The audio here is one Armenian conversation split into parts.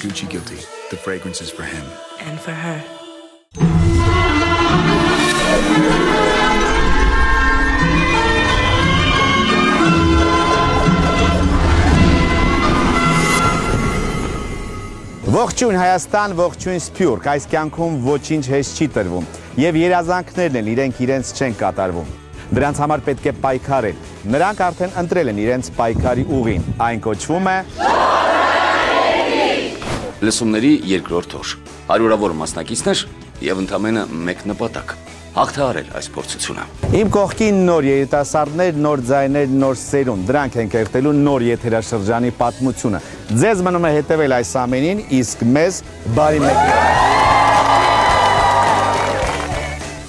Gucci Guilty. The fragrance is for him. And for her. Ողջույն Հայաստան, ողջույն Սփյուռք, այս կյանքում ոչինչ հեշտ չի տրվում եւ երազանքներն են իրենք իրենց չեն կատարվում։ Դրանց համար պետք է պայքարել։ Նրանք արդեն ընտրել են իրենց պայքարի ուղին։ Այն կոչվում է Լսումների երկրորդ օր։ Հարյուրավոր մասնակիցներ եւ ընդամենը մեկ նպատակ՝ հաղթահարել այս փորձությունը։ Իմ կողքին նոր երիտասարդներ, նոր ձայներ, նոր սերունդ, դրանք են կերտելու նոր եթերաշրջանի պատմությունը։ Ձեզ մնում է հետևել այս ամենին, իսկ մեզ բարի մեկնաբան։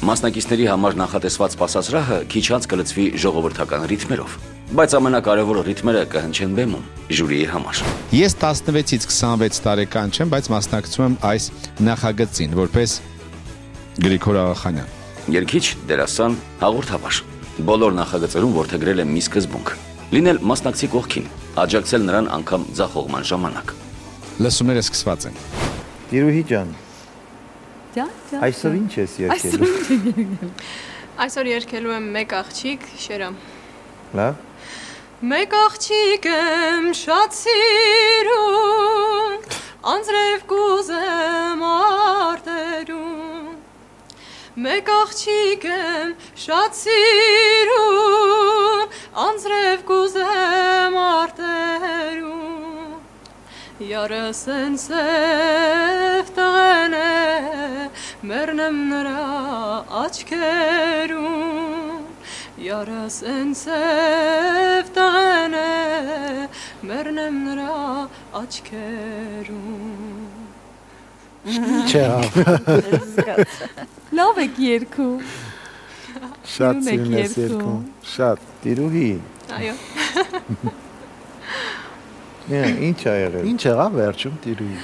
Մասնակիցների համար նախատեսված սպասասրահը քիչ անց կլցվի ժողովրդական ռիթմերով, բայց ամենակարևոր ռիթմերը կհնչեն բեմում ժյուրիի համար։ Ես 16-ից 26 տարեկան չեմ, բայց մասնակցում եմ այս նախագծին, որպես Գրիգոր Աղախանյան։ Երգիչ, դերասան, հաղորդավար։ Բոլոր նախագծերում որդեգրել է մի սկզբունք՝ լինել մասնակցի կողքին, աջակցել նրան անգամ ձախողման ժամանակ։ Լսումները սկսված են։ Տիրուհի ջան, այսօր ինչ ես երգելու։ Այսօր երգելու եմ մեկ աղջիկ, Շերամ։ Լավ։ Մեկ աղջիկ եմ շատ սիրում, անձրև կուզեմ արտերում։ Մեկ աղջիկ եմ շատ սիրում, անձրև կուզեմ արտերում։ Յարս են սև տղեն է, մեռնեմ նրա աչքերում։ Յարս են սև տղեն է, մեռնեմ նրա աչքերում։ Չէ։ Լավ եք երկում։ Շատ սիրուն ես երկում։ Շատ։ Տիրուհի։ Այո։ Ինչ ա եղել։ Ինչ եղավ վերջում տիրուհի։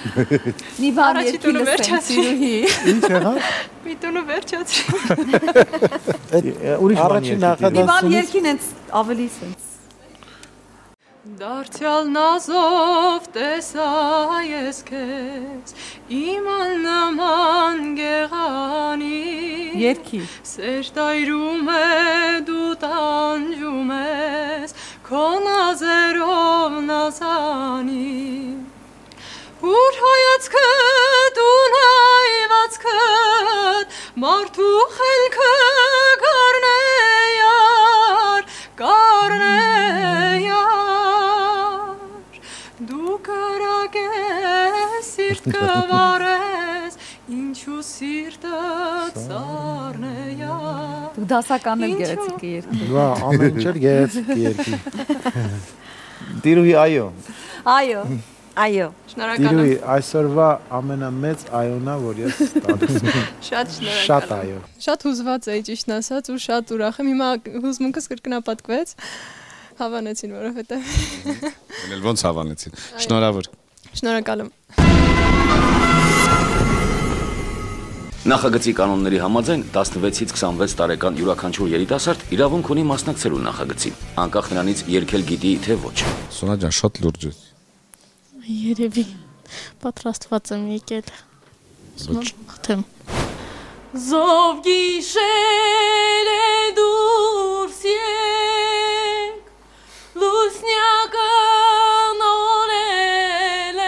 Մի բան երկի լսեմ տիրուհի։ Ինչ եղավ։ Մի տունը վերջացրի։ Ուրիշ առաջին նախադասությունից։ Մի բան երկին են ավելի սենց։ Դարձյալ նազով տեսա ես քեզ, իմ աննման գեղանի։ Երկի։ Սեր տայրում է դու տանջում ես, քո նազերով նազանի։ Ուր հայացքդ ու նայվածքդ, մարդու խելքը գարնե յար, գարնե յար։ Դու կրակ ես, սիրտ կվարես, ինչու սիրտը ծառնե յար։ Դու դասական էլ գեղեցիկ երկի։ Վա, ամեն ինչ էլ գեղեցիկ երկի։ Տիրուհի, այո։ Այո, այո։ Շնորհակալ եմ։ Տիրուհի, այսօրվա ամենամեծ այոնա, որ ես տալիս եմ։ Շատ շնորհակալ։ Շատ այո։ Շատ հուզված էի ճիշտն ասած ու շատ ուրախ եմ։ Հիմա հուզմունքս կրկնապատկվեց։ Հավանեցին, որովհետև։ Էլ ոնց հավանեցին։ Շնորհավոր։ Շնորհակալ եմ։ Նախագծի կանոնների համաձայն 16-ից 26 տարեկան յուրաքանչյուր երիտասարդ իրավունք ունի մասնակցելու նախագծին, անկախ նրանից երգել գիտի թե ոչ։ Սոնա ջան, շատ լուրջ է։ Երևի պատրաստված եմ եկել։ Սմոթեմ։ Զով գիշեր է դուրս եկ, լուսնյակը նորել է,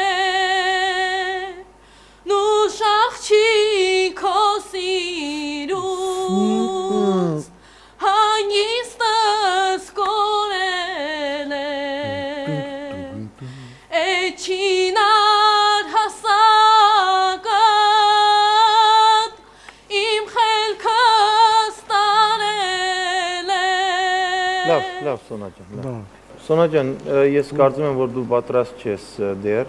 նուշ աղջիկո սիրուս, հանգիստս կորել է, էջինար հասակատ, իմ խելքս տարել է։ Լավ, Սոնա ջան, լավ։ Սոնա ջան, ես կարծում եմ, որ դու պատրաստ չես դեռ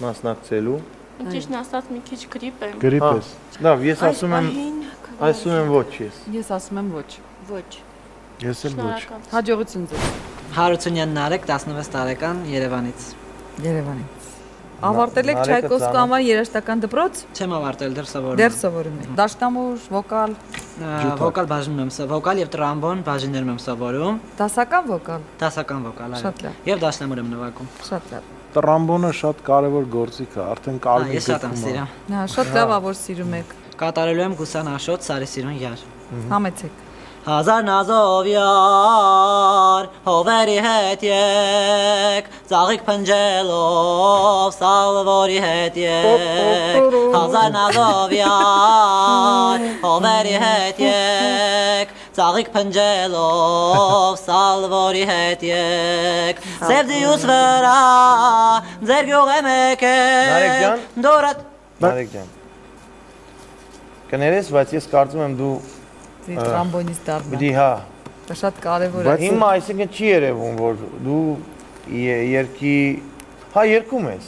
մասնակցելու։ Ճիշտն ասած մի քիչ գրիպ եմ։ Գրիպ ես։ Լավ, ես ասում եմ ոչ ես։ Ես ասում եմ ոչ։ Ոչ։ Ես էլ ոչ։ Հաջողություն ձեզ։ Հարությունյան Նարեկ, 16 տարեկան, Երևանից։ Երևանից։ Ավարտել եք Չայկովսկու համար երաժշտական դպրոց։ Չեմ ավարտել, դեռ սովորում եմ։ Դեռ սովորում եք։ Դաշնամուր, վոկալ։ Վոկալ բաժնում եմ, վոկալ եւ տրամբոն բաժիններում եմ սովորում։ Դասական վոկալ։ Դասական վոկալ, այո։ Շատ լավ։ Եվ դաշնամուր եմ նվագում։ Շատ լավ։ տրամբոնը շատ կարևոր գործիք է, արդեն կարմիր Ես շատ եմ սիրում։ Հա, շատ լավ է, որ սիրում եք։ Կատարելու եմ գուսանաշոտ Սարիսիրուն յար։ Համեցեք։ Հազար նազով յար, հովերի հետ եկ, ծաղիկ փնջելով, սալվորի հետ եկ, հազար նազով յար, հովերի հետ եկ, ծաղիկ փնջելով, սալվորի հետ եկ, սև դյուս վրա, ձեր գյուղ եմ եկեք, դորատ։ Նարեկ ջան, կներես, բայց ես կարծում եմ դու տրամբոնիստ դառնա։ Բդի հա։ Դա շատ կարևոր է։ Հիմա այսինքն չի երևում, որ դու երկի, հա երկում ես։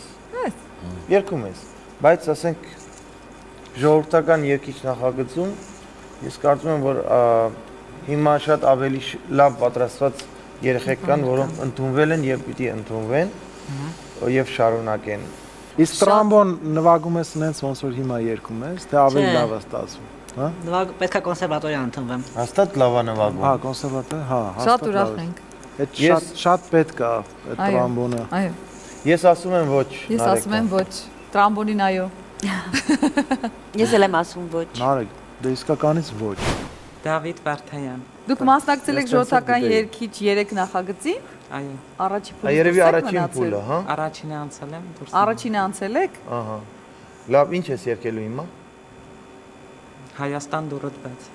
Երկում ես, բայց ասենք ժողովրդական երկիչ նախագծում ես կարծում եմ, որ հիմա շատ ավելի լավ պատրաստված երեխեք կան, որոնք ընդունվել են եւ պիտի ընդունվեն եւ շարունակեն։ Իսկ տրամբոն նվագում ես նենց ոնց որ հիմա երգում ես, թե ավելի լավ է ստացվում։ Հա? Պետք է կոնսերվատորիա ընդունվեմ։ Հաստատ լավ է նվագում։ Հա, կոնսերվատորիա, հա, Շատ ուրախ ենք։ Այդ շատ պետք է այդ տրամբոնը։ Այո։ Ես ասում եմ ոչ։ Ես ասում եմ ոչ։ Տրամբոնին այո։ Ես էլ եմ ասում ոչ։ Նարեկ, դե իսկականից ոչ։ Դավիթ Վարդայան։ Դուք մասնակցել եք ժողովրդական երգիչ 3 նախագծի։ Այո։ Առաջի փուլը։ Երևի առաջին փուլը, հա։ Առաջինը անցել եմ դուրս։ Առաջինը անցել եք։ Ահա։ Լավ, ինչ ես երգելու հիմա։ Հայաստան դուրդ բաց։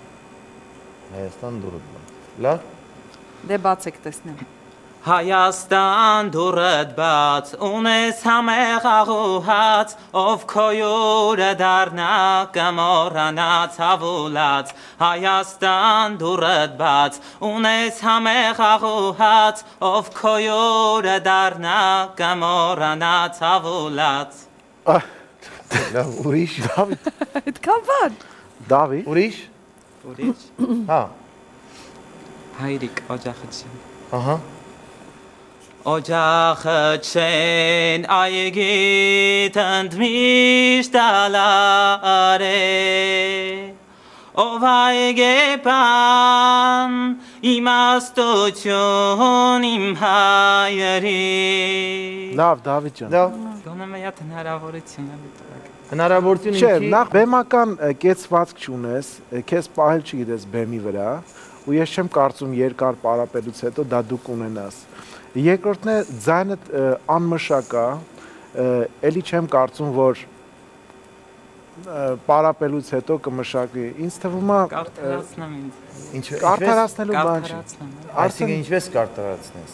Հայաստան դուրդ բաց։ Լավ։ Դե բացեք տեսնեմ։ Հայաստան դուրդ բաց, ունես համեղ աղուհաց, ով քոյուրը դառնա կմոռանաց հավուլած։ Հայաստան դուրդ բաց, ունես համեղ աղուհաց, ով քոյուրը դառնա կմոռանաց հավուլած։ Լավ, ուրիշ։ Դավիթ։ Այդքան բան։ Դավիթ։ Ուրիշ։ Ուրիշ։ Հա։ Հայրիկ օջախչեն։ Ահա։ Օջախչեն այգիտ ընդմիշտ ալարե, ով այգեպան իմաստություն իմ հայերի։ Լավ, Դավիթ ջան։ Լավ։ Գոնե մեյատ հնարավորություն է դիտակ։ Հնարավորություն Չէ, նախ բեմական կեցվածք չունես, քեզ պահել չգիտես բեմի վրա, ու ես չեմ կարծում երկար պարապելուց հետո դա դու կունենաս։ Երկրորդն է ձայնդ անմշակ է, էլի չեմ կարծում, որ պարապելուց հետո կմշակվի։ Ինձ թվում է Կարդարացնեմ ինձ։ Կարդարացնելու բան չի։ Այսինքն ինչպես կարդարացնես։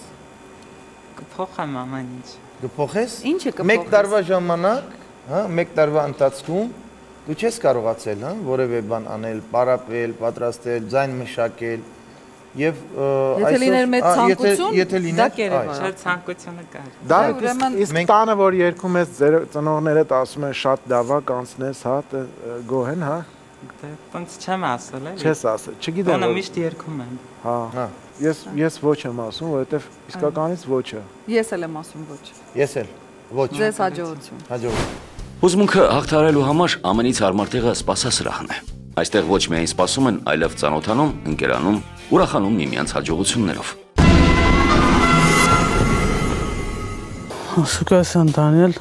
Կփոխեմ ամեն ինչ։ Կփոխես։ Ինչը կփոխես։ Մեկ տարվա ժամանակ, հա, մեկ տարվա ընթացքում դու չես կարողացել, հա, որևէ բան անել, պարապել, պատրաստել, ձայն մշակել եւ Եթե լիներ մեծ ցանկություն, դա կերևա։ Շատ ցանկությունը կար։ Դավիթ, իսկ տանը որ երգում ես ձեր ծնողներդ ասում են շատ լավ է, կանցնես, հա, գոհ են, հա։ Դե չեմ ասել, էլի։ Չես ասել, չգիտեմ։ Ոնը միշտ երգում եմ։ Հա։ Ես ոչ եմ ասում, որովհետև իսկականից ոչ է։ Ես էլ եմ ասում ոչ։ Ես էլ ոչ։ Ձեզ հաջողություն։ Հաջողություն։ Հուզմունքը հաղթարելու համար ամենից հարմար տեղը սպասասրահն է։ Այստեղ ոչ միայն սպասում են, այլև ծանոթանում, ընկերանում, ուրախանում միմյանց հաջողություններով։ Սուկասյան Դանիել,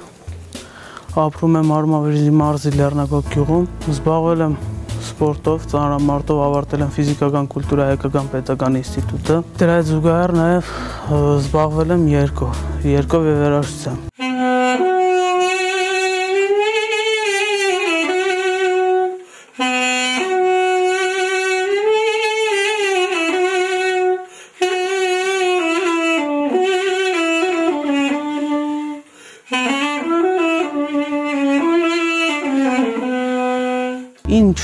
ապրում եմ Արմավիրի մարզի Լեռնագոգ գյուղում, զբաղվել եմ սպորտով, ծանրամարտով, ավարտել եմ ֆիզիկական կուլտուրա հայկական պետական ինստիտուտը։ Դրա հետ զուգահեռ նաև զբաղվել եմ երգով եւ երաժշտությամբ։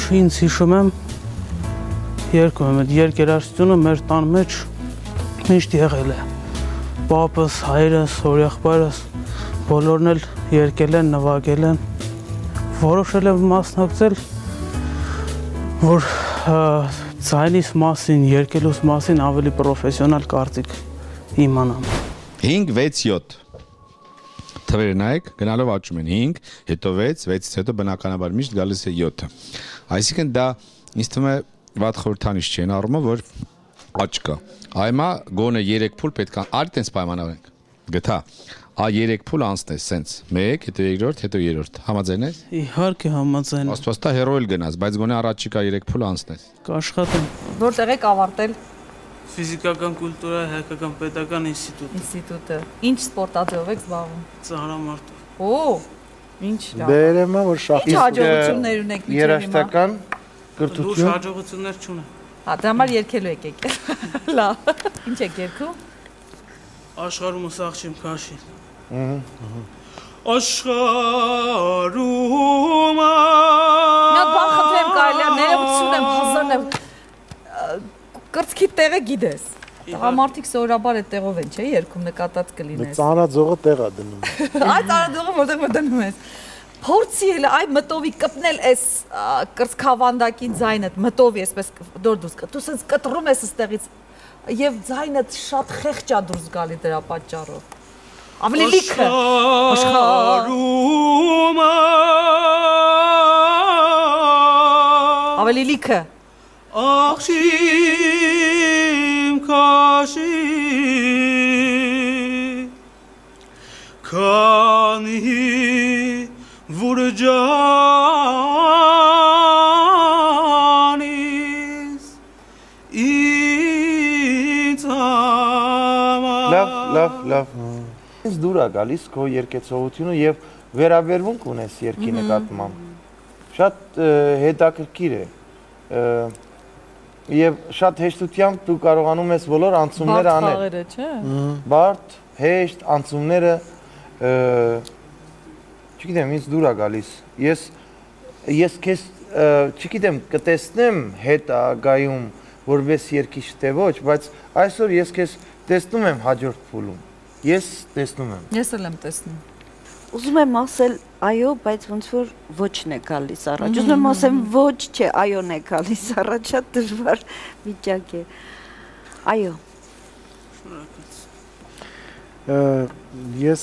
Ինչ հիշում եմ, երգում եմ, այդ երգերաշտությունը մեր տան մեջ միշտ եղել է։ Պապս, հայրս, օրեղբայրս, բոլորն էլ երգել են, նվագել են, որոշել եմ մասնակցել, որ ձայնիս մասին, երգելուց մասին ավելի պրոֆեսիոնալ կարծիք իմանամ։ 5, 6, 7 թվերը նայեք, գնալով աճում են 5, հետո 6, 6-ից հետո բնականաբար միշտ գալիս է 7-ը։ Այսինքն դա ինձ թվում է վատ խորհրդանիշ չի, այն առումով որ աճ կա։ Այմա գոնե 3 փուլ պետք է արի տենց պայմանավորենք։ Գտա։ 3 փուլ անցնես, սենց։ 1, հետո երկրորդ, հետո երրորդ։ Համաձայն ես։ Իհարկե համաձայն եմ։ Աստվածտա հերոյել գնաս, բայց գոնե առաջիկա 3 փուլ անցնես։ Կաշխատեմ։ Որտեղ եք ավարտել Ֆիզիկական կուլտուրա հայկական պետական ինստիտուտ։ ինստիտուտը։ Ինչ սպորտաձև եք զբաղվում։ Ծանրամարտով։ Օ, ինչ լավ։ Բերեմա որ շատ Ինչ հաջողություններ ունեք միջև հիմա։ Երաշտական Լուրջ կրթություն։ հաջողություններ չունեմ։ Հա, դա համար երկելու եք եկել։ Լավ։ Ինչ եք երկու։ Աշխարհում սաղ չեմ քաշին։ Աշխարհում Աշխարհում Մի հատ բան խնդրեմ կարելի է ներողություն եմ հազարն կրծքի տեղը գիտես։ Տղամարդիկ սովորաբար այդ տեղով են, չէ՞, երգում նկատած կլինես։ Ծանրաձողը տեղ է դնում։ Այ ծանրաձողը որտեղ դնում ես։ Փորձի էլ այ մտովի կպնել այս կրծքավանդակին ձայնը, մտովի այսպես դուրս դու սենց կտրում ես այստեղից եւ ձայնը շատ խեղճ է դուրս գալի դրա պատճառով։ Ավելի լիքը աշխարհում ավելի լիքը աղջիմ քաշի քանի վուրջանիս ինձ Լավ։ Ինձ դուր է գալիս քո երկեցողությունը եւ վերաբերմունք ունես երկի նկատմամբ։ Շատ հետաքրքիր է։ Եվ շատ հեշտությամբ դու կարողանում ես բոլոր անցումները անել։ Բարդ խաղերը, չէ՞։ Բարդ, հեշտ անցումները չգիտեմ, ինձ դուր է գալիս։ Ես քեզ չգիտեմ, կտեսնեմ հետագայում որպես երկիչ թե ոչ, բայց այսօր ես քեզ տեսնում եմ հաջորդ փուլում։ Ես տեսնում եմ։ Ես էլ եմ տեսնում։ Ուզում եմ ասել այո, բայց ոնց որ ոչն է գալիս առաջ։ Ուզում եմ ասեմ ոչ, չէ, այոն է գալիս առաջ, շատ դժվար վիճակ է։ Այո։ Ես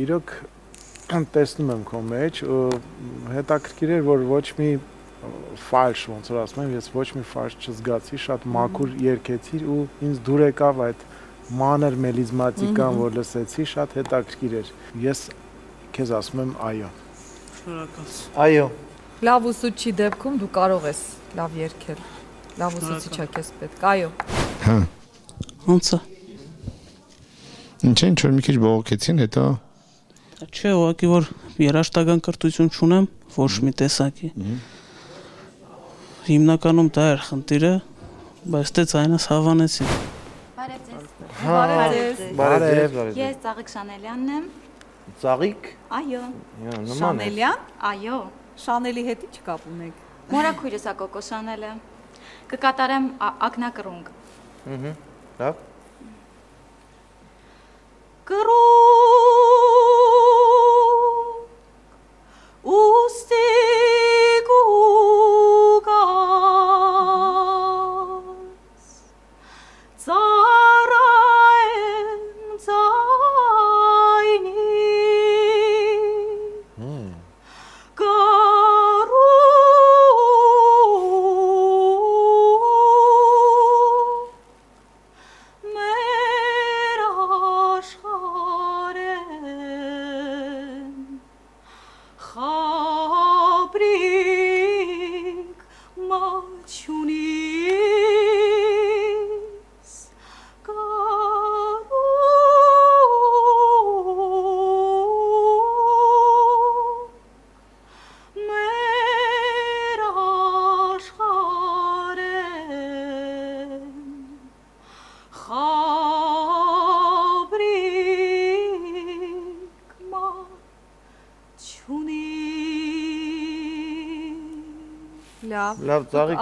իրոք տեսնում եմ քո մեջ, հետաքրքիր էր, որ ոչ մի ֆալշ, ոնց որ ասում եմ, ես ոչ մի ֆալշ չզգացի, շատ մաքուր երգեցի ու ինձ դուր եկավ այդ մանր մելիզմատիկան, որ լսեցի, շատ հետաքրքիր էր։ Ես քեզ ասում եմ այո։ Շնորհակալություն։ Այո։ Լավ ուսուցչի դեպքում դու կարող ես լավ երգել։ Լավ ուսուցիչ է քեզ պետք։ Այո։ Հա։ Ոնց է։ Ինչ որ մի քիչ բողոքեցին, հետո Չէ, ուղղակի որ երաշտական կրթություն չունեմ, ոչ մի տեսակի։ Հիմնականում դա էր խնդիրը, բայց դե ցայնս հավանեցին։ Բարև։ Ես Ծաղիկ Շանելյանն եմ։ Ծաղիկ։ Այո։ Շանելյան։ Այո։ Շանելի հետ ի՞նչ կապ ունեք։ Մորաքույրս է Կոկո Շանելը։ Կկատարեմ ակնակռունգ։ Լավ։ Կռունգ ուստիկ ուգաս ծառայեմ ձայնի Լավ, Ծաղիկ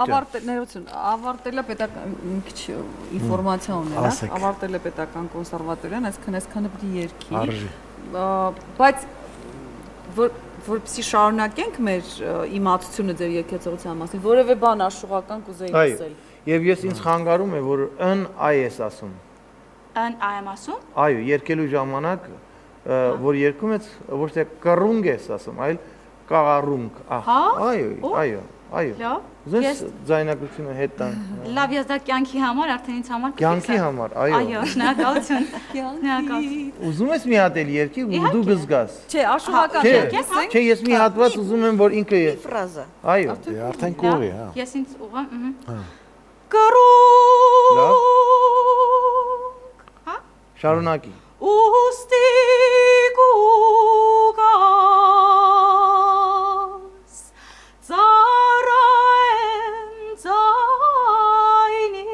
ջան։ Ավարտել է պետական մի քիչ ինֆորմացիա ունել, ավարտել է պետական կոնսերվատորիան, այսքանը պիտի երգի։ Բայց որպեսզի շարունակենք մեր իմացությունը ձեր երգեցողության մասին, որևէ բան աշխուղական կուզեի ասել։ Եվ ես ինձ խանգարում է, որ ըն այ ես ասում։ Ըն այ եմ ասում։ Այո, երգելու ժամանակ որ երգում ես ոչ թե կռունգ ես ասում, այլ կաղառունգ։ Այո, այո, Այո։ Լավ։ Ուզես ձայնագրությունը հետ տան։ Լավ, ես դա կյանքի համար, արդեն ինձ համար Կյանքի համար, այո։ Այո, շնորհակալություն։ Շնորհակալություն։ Ուզում ես մի հատ էլ երկի ու դու գզգաս։ Չէ, աշուղական երկես։ Չէ, ես մի հատված ուզում եմ, որ ինքը ֆրազա։ Այո։ Արդեն կողի, հա։ Ես ինձ ուղղեմ, Լավ։ Հա։ Շարունակի։ Ուստի կուգաս ծառայեմ ձայնի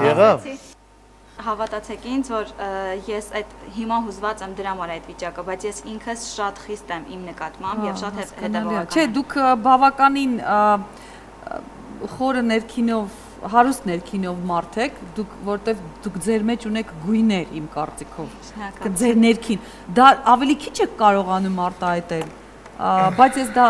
Եղավ։ Հավատացեք ինձ, որ ես այդ հիմա հուզված եմ դրա համար այդ վիճակը, բայց ես ինքս շատ խիստ եմ իմ նկատմամբ եւ շատ հետևողական։ Չէ, դուք բավականին խորը ներքինով, հարուստ ներքինով մարդ եք, որտեվ դուք ձեր մեջ ունեք գույներ իմ կարծիքով։ Ձեր ներքին։ Դա ավելի քիչ եք կարողանում արտահայտել, բայց ես դա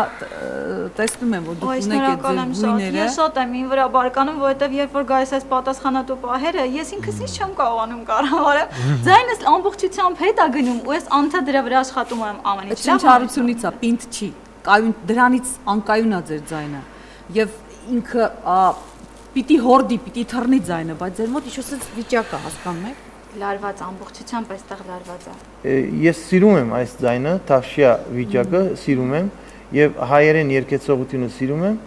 տեսնում եմ, որ դուք ունեք այդ ձեր գույները։ Ես շատ եմ ին վրա բարկանում, որովհետև երբ որ գայս այս պատասխանատու պահերը, ես ինքս ինչ չեմ կարողանում կառավարել։ Ձայնս ամբողջությամբ հետ է գնում, ու ես անընդհատ դրա վրա աշխատում եմ ամեն ինչ։ Շնչառությունից է, պինդ չի։ Կայուն դրանից անկայուն է ձեր ձայնը։ Եվ ինքը պիտի հորդի, պիտի թռնի ձայնը, բայց ձեր մոտ ինչ-որ վիճակ է, հասկանում եք։ Լարված ամբողջությամբ այստեղ լարված է։ Ես սիրում եմ այս ձայնը, Թավշյա վիճակը սիրում եմ եւ հայերեն երկեցողությունը սիրում եմ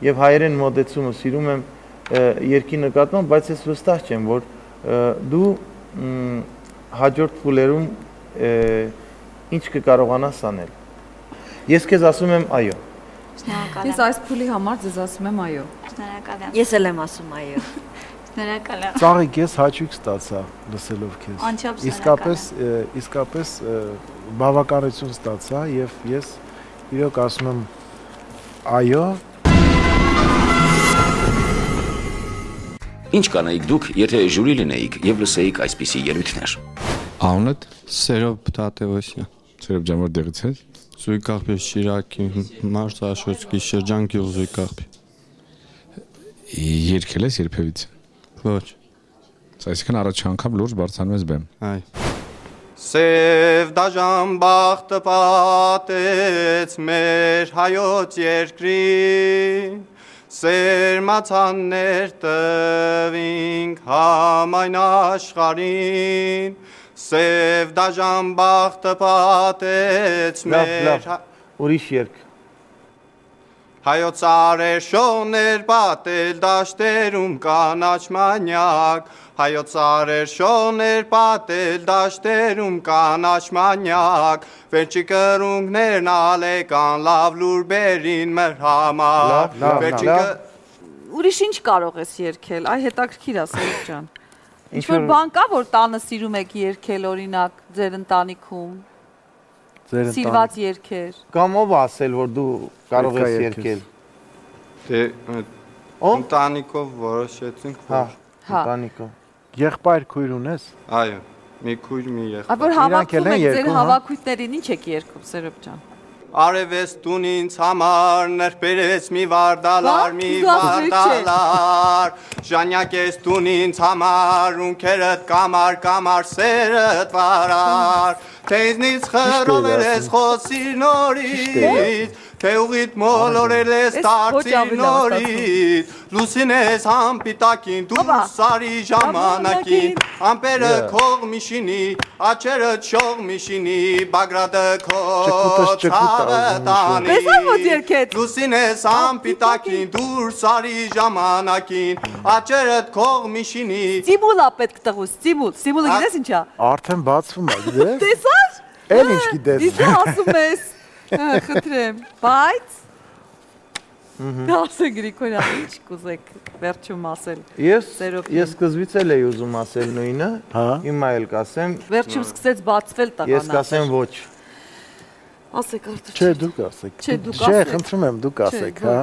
եւ հայերեն մոդեցումը սիրում եմ երկի նկատմամբ, բայց ես վստահ չեմ, որ դու հաջորդ փուլերում ինչ կկարողանաս անել։ Ես քեզ ասում եմ այո։ Շնորհակալ եմ։ Ես այս փուլի համար ձեզ ասում եմ այո։ Շնորհակալ եմ։ Ես էլ եմ ասում այո։ Շնորհակալ եմ։ Ծաղիկ ես հաճույք ստացա լսելով քեզ։ Անչափ Իսկապես բավականություն ստացա եւ ես իրոք ասում եմ այո։ Ինչ կանեիք դուք, եթե ժյուրի լինեիք եւ լսեիք այսպիսի ելույթներ։ Անունդ Սերոբ Տատևոսյան։ Սերոբ ջան, որտեղից ես։ Զույգախբի Շիրակի Մարզաշոցքի շրջան գյուղ Զույգախբի։ Երգել ես երբևից։ Ոչ։ Այսինքն առաջ անգամ լուրջ բարձրանում ես բեմ։ Այ։ Սև դաժան բախտը պատեց մեր հայոց երկրին, սերմացաններ տվինք համայն աշխարհին, սև դաժան բախտը պատեց մեր ուրիշ երգ։ Հայոց արեշոներ պատել դաշտերում կանաչ մանյակ, հայոց արեշոներ պատել դաշտերում կանաչ մանյակ, վերջի կրունկներն ալեկան լավ լուր բերին մեր համար, Ուրիշ ինչ կարող ես երգել, այ հետաքրքիր է Սերոբ ջան։ Ինչ-որ բան կա, որ տանը սիրում եք երգել, օրինակ, ձեր ընտանիքում։ Սիրված երգեր։ Կամ ով ասել, որ դու կարող ես երգել։ Դե ընտանիքով որոշեցինք, որ ընտանիքով։ Եղբայր քույր ունես։ Այո, մի քույր, մի եղբայր։ Որ հավաքվում եք ձեր հավաքույթներին, ինչ եք երգում, Սերոբ ջան։ Արևես տուն ինձ համար, ներբերեց մի վարդալար, մի վարդալար, ժանյակես տուն ինձ համար, ունքերդ կամար, կամար սերդ վարար, թե ինձնից խրովել ես խոսիր նորից, թե ուղիտ մոլորել ես դարձիր նորից, լուսին ես համպիտակին, դու սարի ժամանակին, ամպերը քող միշինի, աչերը չող միշինի, բագրադը քո ցավը տանի, լուսին ես համպիտակին, դու սարի ժամանակին, աչերը քող միշինի։ Ստիմուլ է պետք տղուս, ստիմուլը գիտես ինչա։ Արդեն բացվում է, գիտես։ Տեսա՞ր։ Էլ ինչ գիտես։ Իսկ ասում ես։ Խնդրեմ, բայց դասը Գրիգորյան, ինչ կուզեք վերջում ասել։ Ես սկզբից էլ էի ուզում ասել նույնը, հիմա էլ կասեմ։ Վերջում սկսեց բացվել տղան։ Ես կասեմ ոչ։ Ասեք Արտուր։ Չէ, դուք ասեք։ Չէ, խնդրում եմ, դուք ասեք, հա։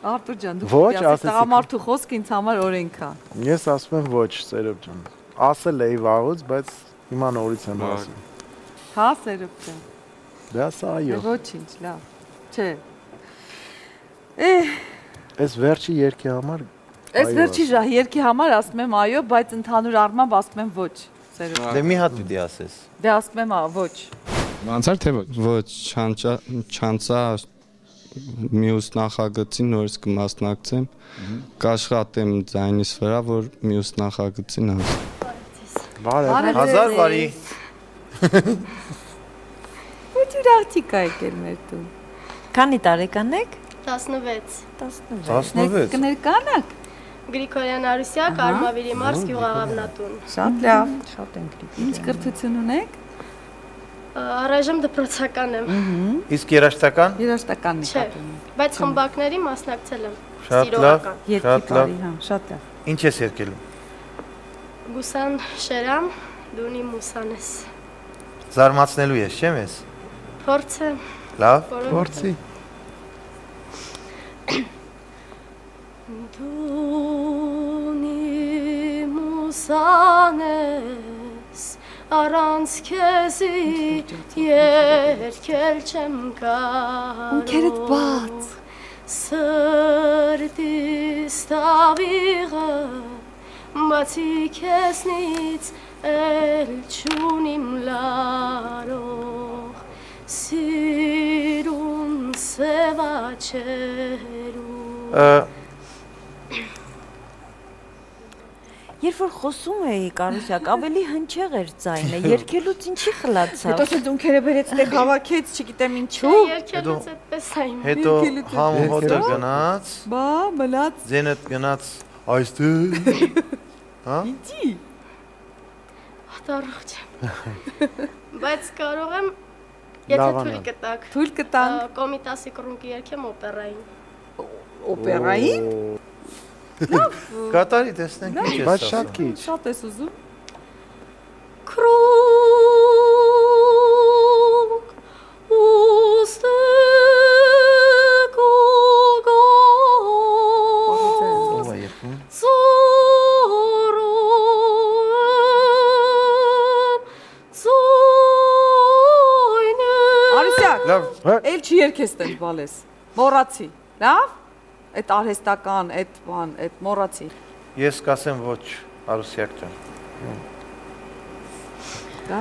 Արտուր ջան, դուք ասեք, տղամարդու խոսքը ինձ համար օրենք է։ Ես ասում եմ ոչ, Սերոբ ջան։ Ասել էի վաղուց, բայց հիմա նորից եմ ասում։ Հա, Սերոբ ջան։ Դա սա այո։ Ոչինչ, լավ։ Չէ։ Այս վերջի երգի համար Այս վերջի երգի համար ասում եմ այո, բայց ընդհանուր առմամբ ասում եմ ոչ։ գործերով։ Դե մի հատ պիտի ասես։ Դե ասում եմ, ոչ։ Ոնցար թե ոչ։ Ոչ, չանցա մյուս նախագծին նորից կմասնակցեմ, կաշխատեմ ձայնիս վրա, որ մյուս նախագծին հասնեմ։ Բարև, հազար բարի։ Ոչ ուրախ եկել մեր տուն։ Քանի տարեկան եք։ 16։ 16։ Կներկանաք։ Գրիգորյան Արուսյակ, Արմավիրի մարզ գյուղաղավնատուն։ Շատ լավ, շատ են գրիգորյան։ Ինչ կրթություն ունեք։ Առայժմ դպրոցական եմ։ Իսկ երաժշտական։ Երաժշտականն եք Չէ, ապրում։ բայց խմբակների մասնակցել եմ։ Շատ լավ, շատ լավ։ Շատ լավ։ Ինչ ես երգելու։ Գուսան Շերամ, դունի Մուսանես։ Զարմացնելու ես, չեմ ես։ Փորձը։ Լավ, փորձի։ Դունի Մուսանես, առանց քեզի երկել չեմ կարող։ Ունքերդ բաց։ Սրտիս տավիղը բացի քեզնից էլ չունիմ լարող, սիրուն սևաչերու։ Երբ որ խոսում էի Կարուսյակ, ավելի հնչեղ էր ձայնը, երգելուց ինչի խլացավ։ Հետո ինձ ունքերը բերեց տեղ հավաքեց, չգիտեմ ինչու։ Երկելուց այդպես այն։ Հետո համը հոտը գնաց։ Բա, մնաց։ Ձենդ գնաց այստեղ։ Հա։ Ինչի։ Ահտարուղ չեմ։ Բայց կարող եմ, եթե թույլ կտակ։ Թույլ կտանք։ Կոմիտասի կռունկի երգեմ օպերային։ Օպերային։ Կատարի տեսնենք ինչ ես ասում։ Բայց շատ քիչ։ Շատ ես ուզում։ Կռունկ ուստեք ուգոս ծոյն Արուսյակ, էլ չի երգես տենց բալես, մորացի, լավ, այդ արհեստական, այդ բան, այդ մորացի։ Ես կասեմ ոչ, Արուսյակ ջան։ Դա։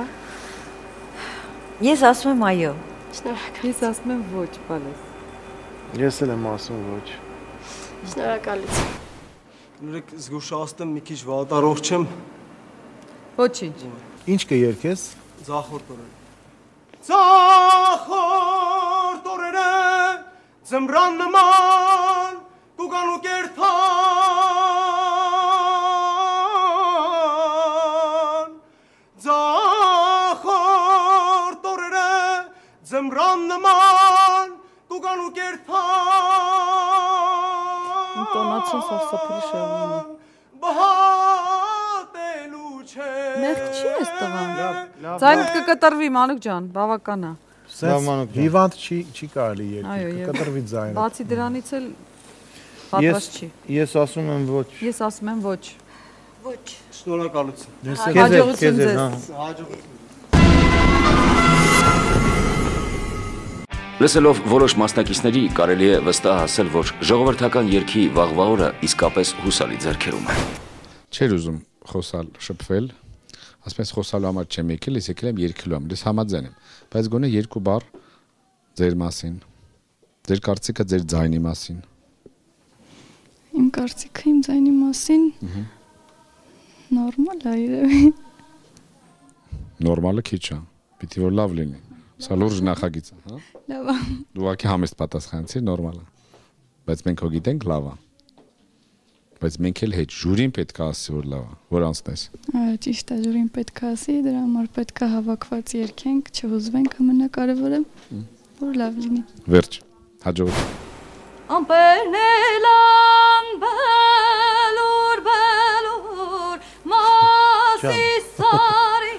Ես ասում եմ այո։ Ես ասում եմ ոչ, բալես։ Ես էլ եմ ասում ոչ։ Շնորհակալություն։ Նորեք զգուշացնեմ մի քիչ վատառող չեմ։ Ոչինչ։ Ինչ կերկես։ Ձախորդ օրերը։ Ձախորդ օրերը ձմռան նման կուգան ու կերթան Ձախորդ օրերը ձմռան նման կուգան ու կերթան Ինտոնացիոն սարսափելի շեղում է։ Բահատելու չէ Մեղք չի ես տղան։ Ձայնդ կկտրվի Մանուկ ջան, բավական է։ Հիվանդ չի կարելի երկել, կկտրվի ձայնը։ Բացի դրանից էլ պատրաստ չի։ Ես ասում եմ ոչ։ Ես ասում եմ ոչ։ Ոչ։ Շնորհակալություն։ Հաջողություն ձեզ։ Հաջողություն։ Լսելով որոշ մասնակիցների կարելի է վստահ ասել, որ ժողովրդական երգի վաղվա օրը իսկապես հուսալի ձեռքերում է։ Չէր ուզում խոսալ, շփվել, ասես խոսալու համար չեմ եկել, ես եկել եմ երգելու համար, ես համաձայն եմ, բայց գոնե երկու բառ ձեր մասին, ձեր կարծիքը ձեր ձայնի մասին։ Իմ կարծիքը իմ ձայնի մասին նորմալ է երևի։ Նորմալը քիչ է, պիտի որ լավ լինի։ Սա լուրջ նախագիծ է, հա։ Լավ է։ Դու ուղղակի համեստ պատասխանեցիր, նորմալ է։ Բայց մենք հո գիտենք լավ է։ Բայց մենք էլ հետ ժյուրին պետք է ասի որ լավ է, որ անցնես։ Ճիշտ է, ժյուրին պետք է ասի, դրա համար պետք է հավաքված երգենք, չհուզվենք, ամենակարևորը որ լավ լինի։ Վերջ, հաջողություն։ Ամպերնելան բելուր բելուր մասի սարի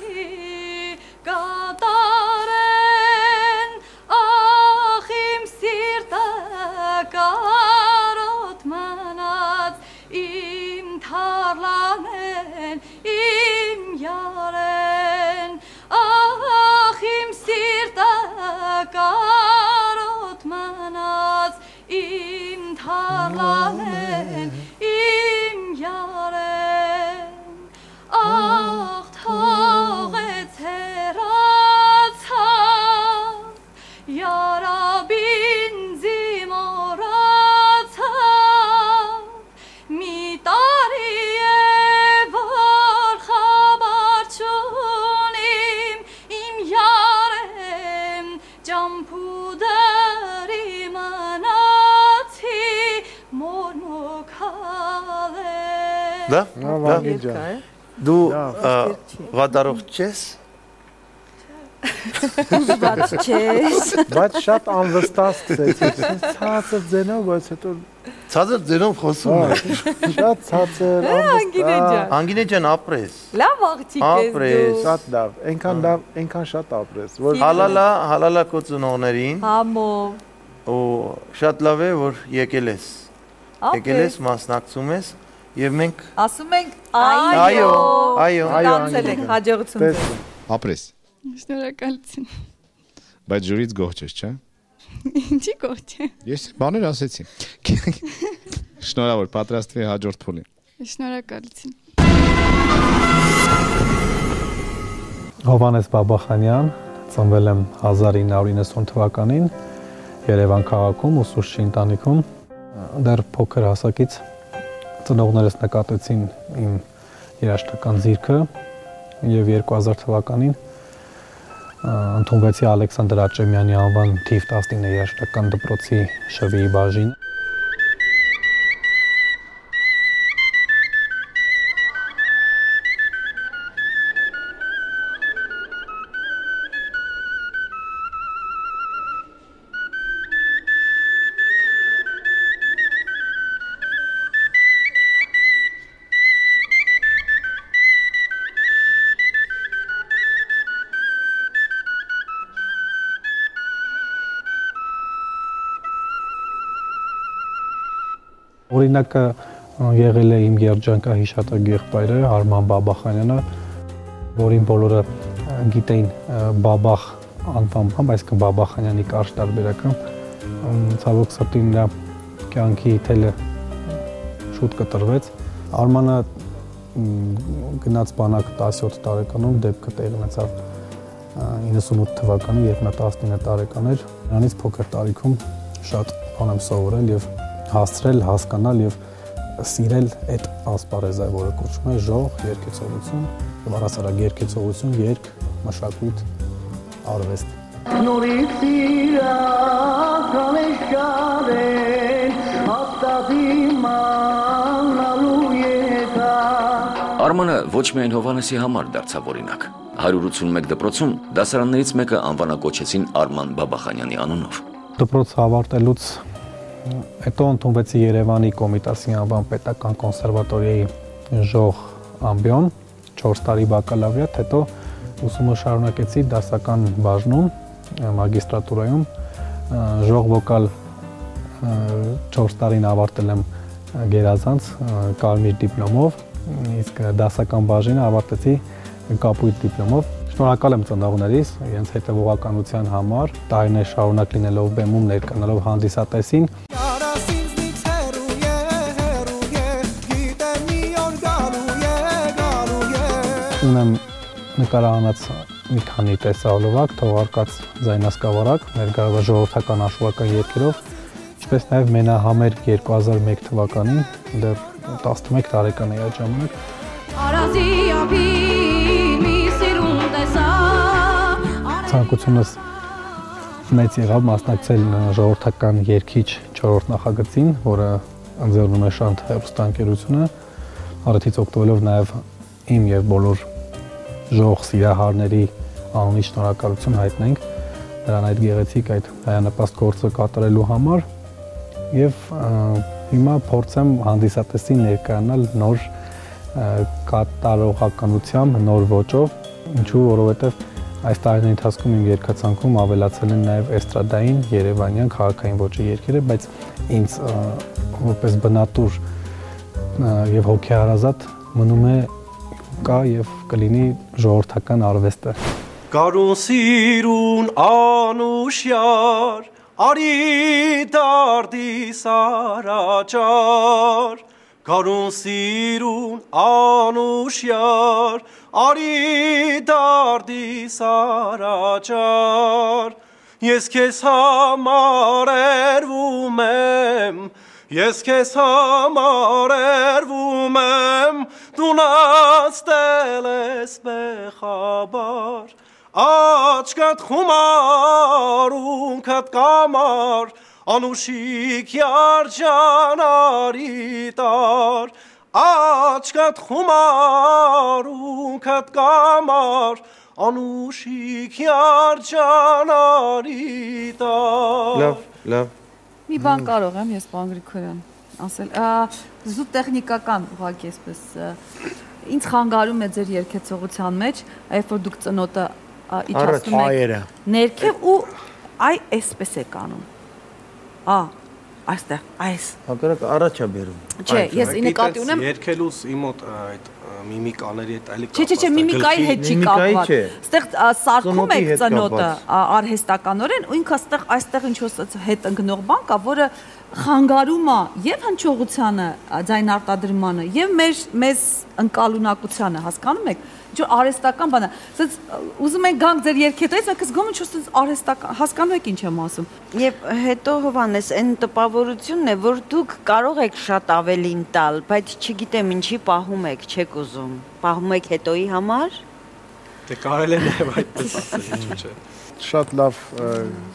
կատարեն ախ իմ սիրտը կարոտ մնաց իմ թարլանեն իմ յարեն ախ իմ սիրտը կարոտ մնաց իմ թարլանեն իմ յարեն ախ թարլանեն Դա։ Վագին ջան։ Դու վադարող չես։ Ուզված չես։ Բայց շատ անվստահ սկսեցիք, ցածր ձենով, բայց հետո ցածր ձենով խոսում ես։ Շատ ցածր, անվստահ։ Անգինե ջան, ապրես։ Լավ աղջիկ ես դու։ Ապրես, շատ լավ, այնքան շատ ապրես, որ հալալա քո ծնողներին։ Համով։ Ու շատ լավ է, որ եկել ես։ Եկել ես, մասնակցում ես եւ մենք ասում ենք այո։ Տանցել եք, հաջողություն ձեզ։ Ապրես։ Շնորհակալություն։ Բայց ժյուրից գոհ ես, չէ՞։ Ինչի գոհ չէ։ Ես բաներ ասեցի։ Շնորհավոր, պատրաստվի հաջորդ փուլին։ Շնորհակալություն։ Հովհաննես Բաբախանյան, ծնվել եմ 1990 թվականին Երևան քաղաքում, ուսուցչի ընտանիքում։ Դեռ փոքր հասակից ծնողներս նկատեցին իմ երաժշտական ձիրքը եւ 2000 թվականին ընդունվեցի Ալեքսանդր Աճեմյանի անվան թիվ 19 երաժշտական դպրոցի շվիի բաժին։ Օրինակը եղել է իմ երջանկահիշատակ եղբայրը Արման Բաբախանյանը, որին բոլորը գիտեին Բաբախ անվամբ, այսինքն Բաբախանյանի կարճ տարբերակը։ Ցավոք սրտի նրա կյանքի թելը շուտ կտրվեց։ Արմանը գնաց բանակ 17 տարեկանում, դեպքը տեղի ունեցավ 98 թվականին, երբ նա 19 տարեկան էր։ Նրանից փոքր տարիքում շատ բան եմ սովորել եւ հասցրել հասկանալ եւ սիրել այդ ասպարեզը, որը կոչվում է ժող, երգեցողություն եւ առասարակ երգեցողություն, երգ, մշակույթ, արվեստ։ Նորից իրական է շարել, հաստատի մանալու եկա։ Արմանը ոչ միայն Հովհաննեսի համար դարձավ օրինակ։ 181 դպրոցում դասարաններից մեկը անվանակոչեցին Արման Բաբախանյանի անունով։ Դպրոց ավարտելուց հետո ընդունվեցի Երևանի Կոմիտասի անվան պետական կոնսերվատորիայի ժող ամբիոն, 4 տարի բակալավրիատ, հետո ուսումը շարունակեցի դասական բաժնում, մագիստրատուրայում, ժող վոկալ 4 տարին ավարտել եմ գերազանց կարմիր դիպլոմով, իսկ դասական բաժինը ավարտեցի կապույտ դիպլոմով։ Շնորհակալ եմ ծնողներիս, իրենց հետևողականության համար, տարիներ շարունակ լինելով բեմում, ներկայանալով հանդիսատեսին։ Ունեմ նկարահանած մի քանի տեսահոլովակ, թողարկած ձայնասկավառակ, ներկայացված ժողովրդական աշխուհական երգերով, ինչպես նաև մենահամերգ 2001 թվականին, դեռ 11 տարեկան էի այդ ժամանակ։ Ցանկությունս մեծ եղավ մասնակցել ժողովրդական երգիչ 4-րդ նախագծին, որը ընձեռնում է Շանթ հեռուստաընկերությունը, առիթից օգտվելով նաև իմ եւ բոլոր ժող սիրահարների անունից շնորհակալություն հայտնենք նրան այդ գեղեցիկ այդ հայանպաստ գործը կատարելու համար եւ հիմա փորձեմ հանդիսատեսի ներկայանալ նոր կատարողականությամբ, նոր ոճով, ինչու որովհետեւ այս տարիների ընթացքում իմ երգացանկում ավելացել են նաև էստրադային, երևանյան, քաղաքային ոճի երգերը, բայց ինձ որպես բնատուր եւ հոգեհարազատ մնում է կա եւ կլինի ժողովրդական արվեստը։ Կարուն սիրուն անուշյար, արի դարդի սարաճար, Կարուն սիրուն անուշյար, արի դարդի սարաճար, ես քեզ համար երվում եմ, ես քեզ համար երվում եմ, դու նստել ես բեխաբար, աչքդ խումար, ունքդ կամար, անուշիկ յարջան արի տար, աչքդ խումար ունքդ կամար անուշիկ յարջանարի տար Լավ Մի բան կարող եմ ես պարոն Գրիգորյան ասել զուտ տեխնիկական ուղղակի այսպես ինձ խանգարում է ձեր երգեցողության մեջ երբ որ դուք ծնոտը իջացնում եք ներքև ու այ այսպես եք անում այստեղ այս հակառակ առաջ է բերում Չէ ես նկատի ունեմ երգելուց իմ մոտ այդ միմիկաների հետ այլի Չէ միմիկայի հետ չի կապված Այստեղ սարքում եք ծնոտը արհեստականորեն ու ինքը այստեղ ինչ-որ հետ ընկնող բան կա որը խանգարում է եւ հնչողությանը ձայն արտադրմանը եւ մեզ ընկալունակությանը հասկանում եք ինչ արհեստական բան է ասես ուզում ենք գանք ձեր երգետից եք զգում ինչ որ արհեստական հասկանում եք ինչ եմ ասում եւ հետո Հովանես այն տպավորությունն է որ դուք կարող եք շատ ավելին տալ բայց չգիտեմ ինչի պահում եք չեք ուզում պահում եք հետոյի համար դե կարելի է նաեւ այդպես ասել ինչու՞ չէ Շատ լավ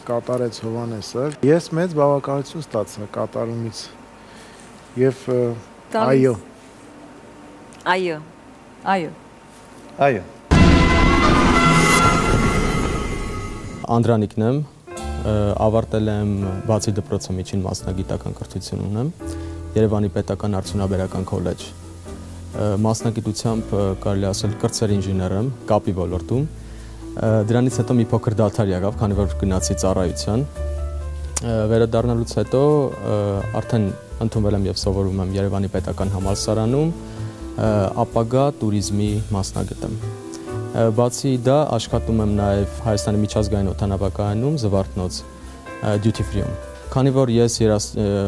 կատարեց Հովանեսը ես մեծ բավականություն ստացա կատարումից եւ այո Անդրանիկն եմ, ավարտել եմ բացի դպրոցը միջին մասնագիտական կրթություն ունեմ, Երևանի պետական արդյունաբերական քոլեջ, մասնագիտությամբ կարելի ասել կրտսեր ինժեներ եմ, կապի ոլորտում, դրանից հետո մի փոքր դադար եղավ, քանի որ գնացի ծառայության, վերադառնալուց հետո արդեն ընդունվել եմ եւ սովորում եմ Երևանի պետական համալսարանում, ապագա туриզմի մասնագետ եմ։ Բացի դա աշխատում եմ նաև Հայաստանի միջազգային օդանավակայանում Զվարթնոց duty free-ում։ Քանի որ ես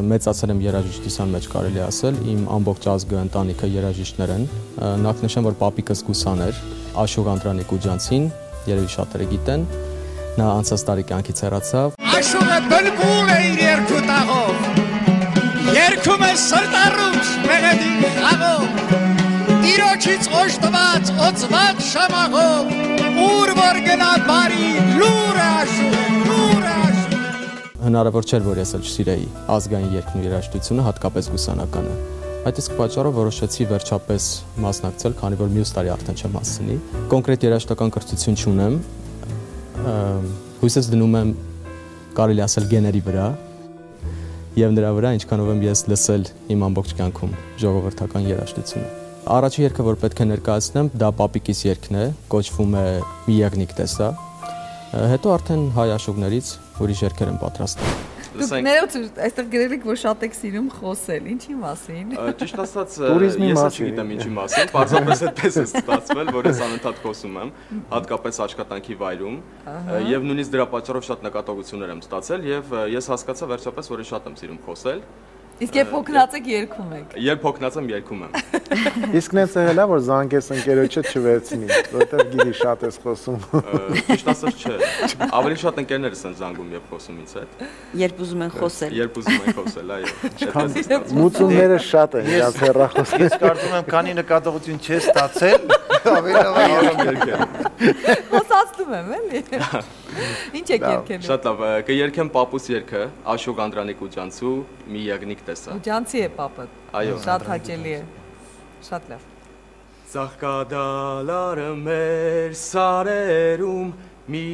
մեծացել եմ երաժշտության մեջ կարելի ասել, իմ ամբողջ ազգը ընտանիքը երաժիշտներ են։ Նախ նշեմ, որ պապիկս գուսան էր, Աշոտ Անդրանիկ Ուջանցին, երևի շատերը գիտեն, նա անցած տարի կյանքից հեռացավ։ Աշոտը բլբուլ է իր երկու տաղով, երգում է սրտառուց մեղեդի աղով, Իրոչից օժտված, օծված շամաղով, ուր որ գնա բարի, լուր է աշուտ։ Հնարավոր չէր, որ ես էլ չսիրեի ազգային երգն ու երաժշտությունը, հատկապես գուսանականը։ Այդ իսկ պատճառով որոշեցի վերջապես մասնակցել, քանի որ մյուս տարի արդեն չեմ հասցնի։ Կոնկրետ երաժշտական կրթություն չունեմ, հույսս դնում եմ կարելի ասել գեների վրա, եւ նրա վրա ինչքանով եմ ես լսել իմ ամբողջ կյանքում ժողովրդական երաժշտությունը։ Առաջի երգը, որ պետք է ներկայացնեմ, դա պապիկիս երգն է, կոչվում է «Մի եղնիկ տեսա», հետո արդեն հայ աշուկներից ուրիշ երգեր եմ պատրաստել։ Դուք ներոց այստեղ գրել եք, որ շատ եք սիրում խոսել, ինչի մասին։ Ճիշտ ասած, ես չգիտեմ ինչի մասին, պարզապես այդպես է ստացվել, որ ես անընդհատ խոսում եմ, հատկապես աշխատանքի վայրում, եւ նույնիսկ դրա պատճառով շատ նկատողություններ եմ ստացել եւ ես հասկացա վերջապես, որ ես շատ եմ սիրում խոսել։ Իսկ երբ հոգնած եք երգում եք։ Երբ հոգնած եմ երգում եմ։ Իսկ նենց եղել է որ զանգես ընկերոջդ չվերցնի, որտեղ գիտի շատ ես խոսում։ Ճիշտ ասած չէ։ Ավելի շատ ընկերներս են զանգում եւ խոսում ինձ հետ։ Երբ ուզում են խոսել։ Երբ ուզում են խոսել, այո։ Մուծումները շատ են, իրաց հեռախոսներ։ Ես կարծում եմ, քանի նկատողություն չես ստացել, ավելի լավ երգել։ Խոսացնում եմ, էլի։ Ինչ եք երգելու։ Շատ լավ, կերգեմ պապուս երգը, Աշոտ Անդրանիկ Ուջանցու «Մի եղնիկ տեսա»։ Ուջանցի է պապը։ Այո։ Շատ հաճելի է։ Շատ լավ։ Ծաղկադալարը մեր սարերում մի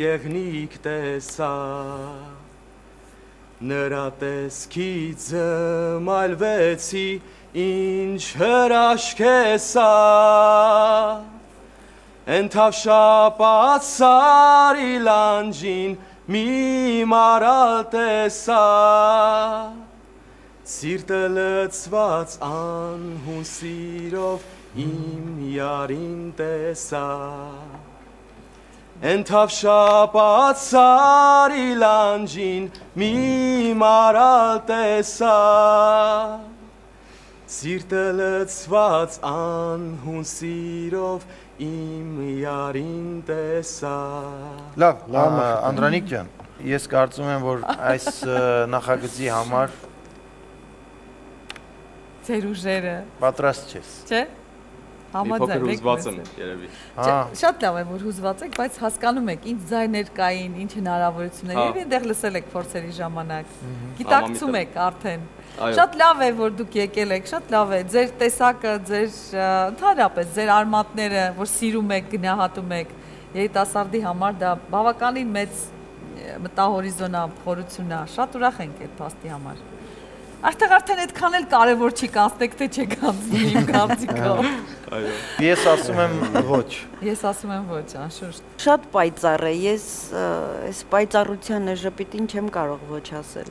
եղնիկ տեսա, նրա տեսքից զմայլվեցի, ինչ հրաշք է սա, Ընթավշապած սարի լանջին մի մարալ տեսա, Սիրտը լծված անհուն սիրով իմ յարին տեսա, Ընթավշապած սարի լանջին մի մարալ տեսա, Սիրտը լծված անհուն սիրով իմ յարին տեսա։ Լավ, Անդրանիկ ջան, ես կարծում եմ, որ այս նախագծի համար ձեր ուժերը պատրաստ չես։ Չէ։ Փոքր հուզված եմ երևի։ Շատ լավ է որ հուզված եք, բայց հասկանում եք ինչ ձայներ կային, ինչ հնարավորություններ եւ այնտեղ լսել եք փորձերի ժամանակ։ Գիտակցում եք արդեն։ Շատ լավ է որ դուք եկել եք, շատ լավ է։ Ձեր տեսակը, ձեր ընդհանրապես ձեր արմատները, որ սիրում եք, գնահատում եք, երիտասարդի համար դա բավականին մեծ մտահորիզոնա, խորություն է։ Շատ ուրախ ենք այդ փաստի համար։ Արդեն այդքան էլ կարևոր չի կանցնեք, թե չեք անցնում իմ կարծիքով։ Այո։ Ես ասում եմ ոչ։ Ես ասում եմ ոչ, անշուշտ։ Շատ պայծառ է, ես այս պայծառության ժպիտին չեմ կարող ոչ ասել։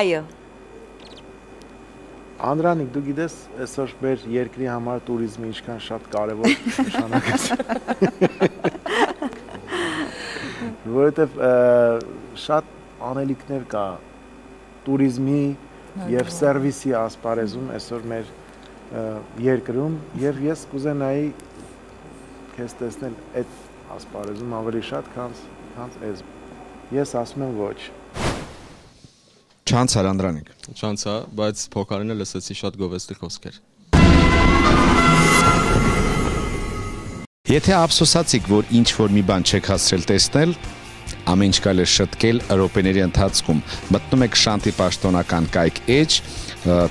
Այո։ Անդրանիկ, դու գիտես, այսօր մեր երկրի համար туриզմը ինչքան շատ կարևոր նշանակություն։ Որովհետև շատ անելիքներ կա туриզմի եւ սերվիսի ասպարեզում այսօր մեր երկրում եւ ես կուզենայի քեզ տեսնել այդ ասպարեզում ավելի շատ քան այս։ Ես ասում եմ ոչ։ Չանցար Անդրանիկ։ Չանցա, բայց փոխարենը լսեցի շատ գովեստի խոսքեր։ Եթե ափսոսացիք, որ ինչ որ մի բան չեք հասցրել տեսնել, ամեն ինչ կարելի է շտկել րոպեների ընթացքում։ Մտնում եք Շանտի պաշտոնական կայք էջ,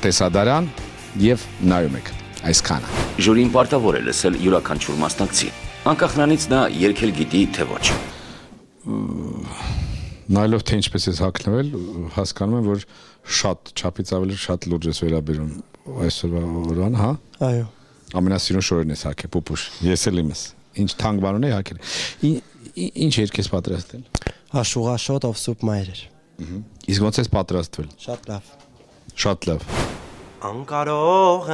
տեսադարան եւ նայում եք այսքանը։ Ժյուրին պարտավոր է լսել յուրաքանչյուր մասնակցի։ Անկախ նրանից նա երգել գիտի թե ոչ։ Նայելով թե ինչպես է հագնվել, հասկանում եմ, որ շատ չափից ավելի շատ լուրջ է վերաբերում այսօրվա օրվան, հա։ Այո։ Ամենասիրուն շորերն ես հագել, պուպուշ։ Ես էլ իմս։ Ինչ թանկ բան ունի հագել։ Ինչ երգ ես պատրաստել։ Աշուղաշոտ ով սուպ մայրեր։ Իսկ ոնց ես պատրաստվել։ Շատ լավ։ Շատ լավ։ Անկարող է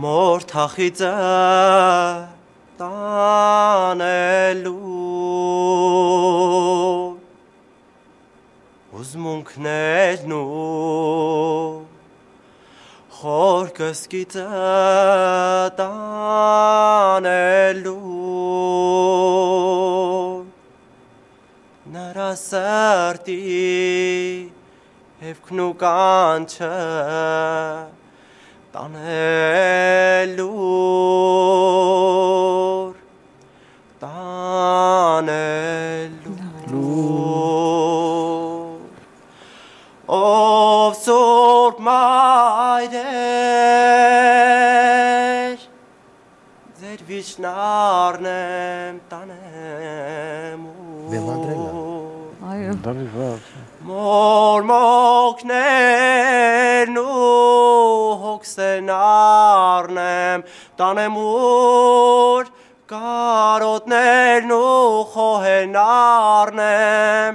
մոր թախիծը տանելու ուզմունքներն ու խոր կսկիծը տանելու նրա սրտի հևքն ու կանչը տանելու ով սուրբ մայրեր ձեր վիշնարն եմ տանեմ մորմոքներն ու հոգսեն առնեմ տանեմ ուր կարոտներն ու խոհեն առնեմ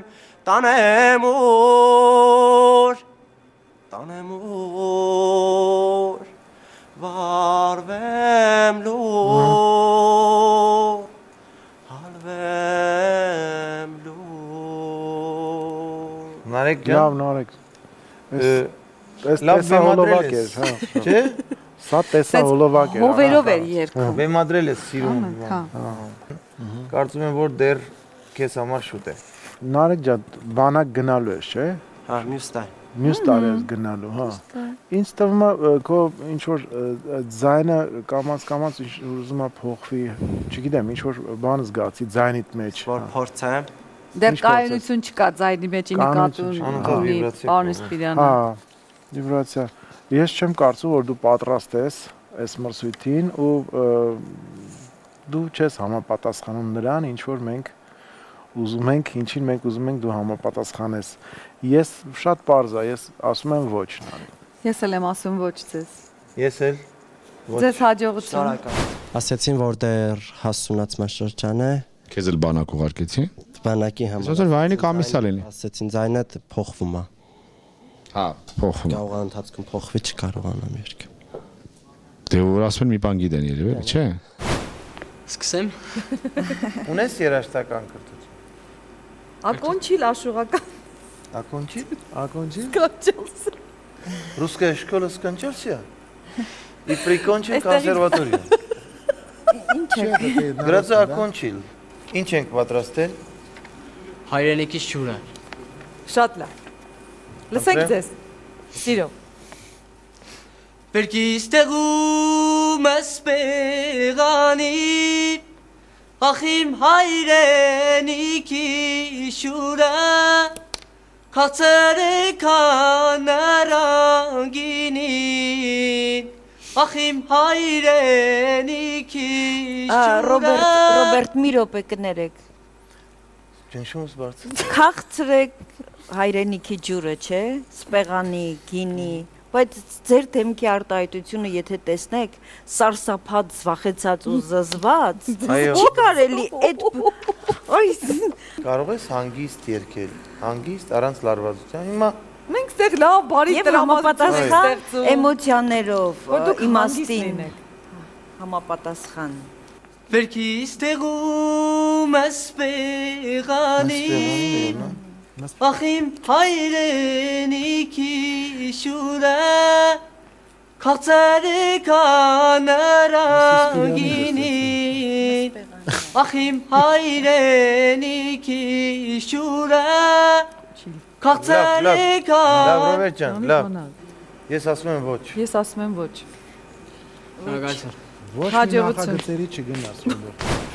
տանեմ ուր վարվեմ լուր հալվեմ լուր Նարեկ ջան Լավ Նարեկ Լավ բեմադրել ես Չէ Սա տեսահոլովակ էր Հովերով էր երգում Բեմադրել ես սիրում Կարծում եմ որ դեռ քեզ համար շուտ է Նարեկ ջան բանակ գնալու ես չէ Հա մյուս տարի Մյուս տարի ես գնալու, հա։ Ինձ թվում է քո ինչ որ ձայնը կամած ուզում է փոխվի, չգիտեմ, ինչ որ բան զգացի ձայնիդ մեջ։ Որ փորձեմ։ Դեռ կայունություն չկա ձայնի մեջ նկատում ունի պարոն Սպիրյանը։ Հա, վիբրացիա։ Ես չեմ կարծում, որ դու պատրաստ ես այս մրցույթին ու դու չես համապատասխանում նրան, ինչ որ մենք ուզում ենք, ինչին մենք ուզում ենք դու համապատասխանես։ Ես շատ պարզ է, ես ասում եմ ոչ Նարեկ։ Ես էլ եմ ասում ոչ ձեզ։ Ես էլ ոչ։ Ձեզ հաջողություն։ Ասացին որ դեռ հասունացման շրջան է։ Քեզ էլ բանակ ուղարկեցի։ Բանակի համար։ Այսօր վայնի կամիսա լինի։ Ասացին ձայնը փոխվում է։ Հա, փոխվում։ Կարող է ընթացքում փոխվի չկարողանամ երգ։ Դե որ ասում են մի բան գիտեն երևի, չէ։ Սկսեմ։ Ունես երաժշտական կրթություն։ Ակոնչիլ աշուղական։ Ակոնչիլ? Ակոնչիլ? Скончался. Русская школа скончался? И прикончил консерваторию. Ինչ է։ Գրածը ակոնչիլ։ Ինչ ենք պատրաստել։ Հայրենիքից ջուրը։ Շատ լավ։ Լսենք ձեզ։ Սիրո։ Վերքիստեղում ես պեղանի Ախ իմ հայրենիքի շուրը Կացեր է կանարանգինին Ախ իմ հայրենիքի շուրը Ռոբերտ մի րոպե կներեք Ճնշումս բարձր Քաղցրեք հայրենիքի ջուրը, չէ, սպեղանի, գինի, բայց ձեր դեմքի արտահայտությունը եթե տեսնեք, սարսափած, զվախեցած ու զզված, չի կարելի այդ Կարող ես հանգիստ երգել, հանգիստ առանց լարվածության։ Հիմա մենք ստեղ լավ բարի տրամաբանական էմոցիաներով իմաստին համապատասխան Վերքիստեղում ես պեղանի Ախ իմ հայրենիքի շուրը Քաղցր է կանարագինին Ախ իմ հայրենիքի շուրը Քաղցր է Լավ, Ռոբերտ ջան, լավ Ես ասում եմ ոչ Ես ասում եմ ոչ Ոչ մի նախագծերի չգնաս Ռոբերտ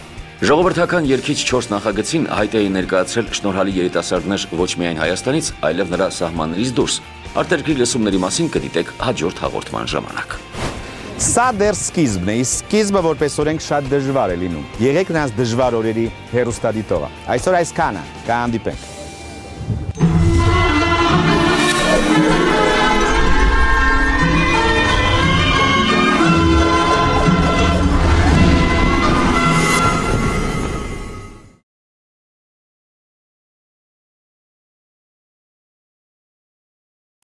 Ժողովրդական երգիչ 4 նախագծին հայտ էին ներկայացրել շնորհալի երիտասարդներ ոչ միայն Հայաստանից, այլև նրա սահմաններից դուրս։ Արտերկրի լսումների մասին կդիտեք հաջորդ հաղորդման ժամանակ։ Սա դեռ սկիզբն է, իսկ սկիզբը որպես օրենք շատ դժվար է լինում։ Եղեք նրանց դժվար օրերի հեռուստադիտողը։ Այսօր այսքանը, կհանդիպենք։